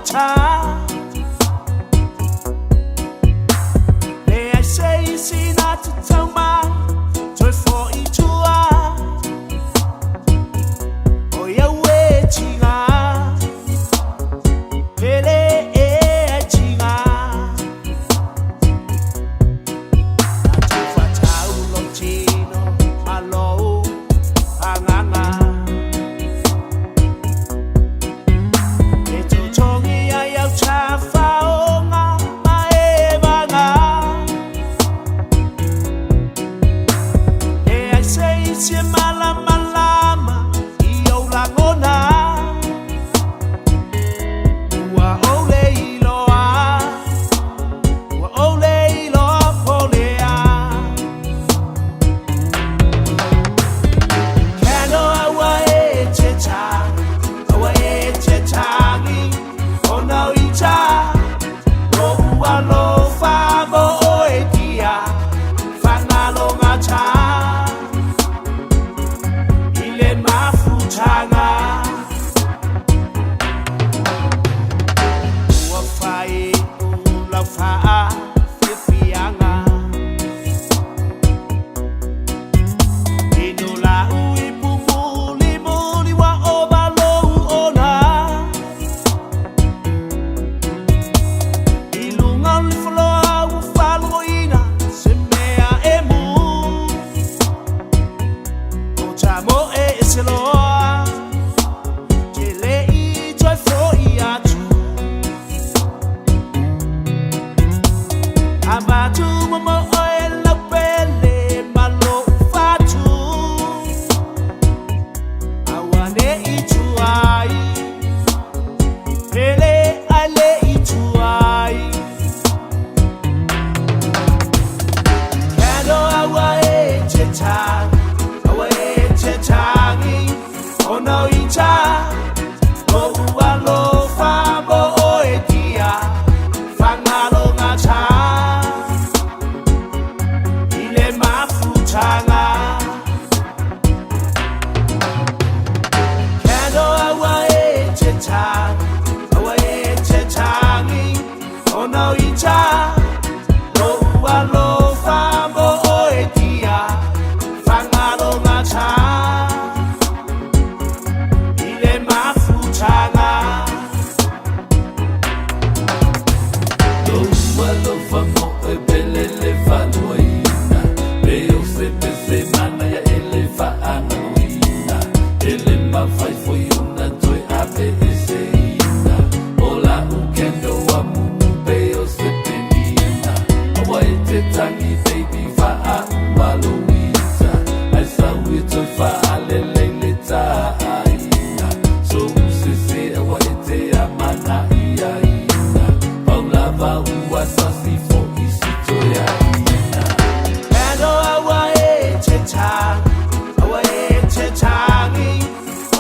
cha. May I say see not to tell man joy for each one. Oh yeah, waiting ah, hele chinga. Atu fatau long chino malo anganga. Eto tongi ayaw chafa o nga maebanga. E ay say si malama iyaw langona. Wa ole iloa, wa ole ilo polea. Kano awa e chechang, awa e chechangi. Ono icha, no ualo famo oetia, fangalo ngacha. Ile mafutanga. Wafai ulafaa fifianga. Inula uipumuli muli wa obalo ona. Ilungan floa ufaloina semea emu. Ochamo e eseloa. Jele i joy for iatu. Abatu mama oela pele malo fatu. Awane ituai. Pele ale ituai. Kano awa e chechang, awa e chechangi. Ono icha, no ualo famo oetia, fangalo ngacha. Ile mafutanga. Kano awa e chechang, awa e chechangi. Ono icha, no ualo famo oetia, fangalo ngacha. Ile mafutanga. No ualo famo e belele faluaina. Veo se mana ya ele fa anuina. Ele mafai foi una toi ave eseina. Ola ukendo wa mumu veo se penina. Awa ete tangi baby fa a maluisa. I saw it toi fa alele leta aina. So se se awa ete amana iaina. Paula va ua sasi fo isi toi aina. Kano awa e chechang, awa e chechangi.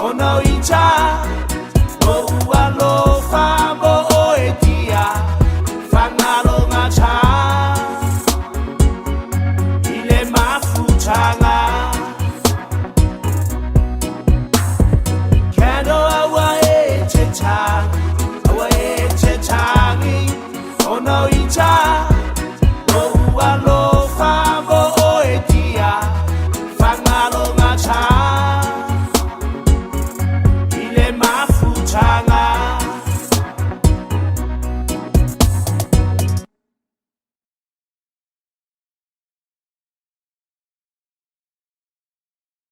Ono icha, no ualo famo oetia, fangalo ngacha. Ile mafutanga. Kano awa e chechang, awa e chechangi. Ono icha, no ualo famo oetia, fangalo ngacha.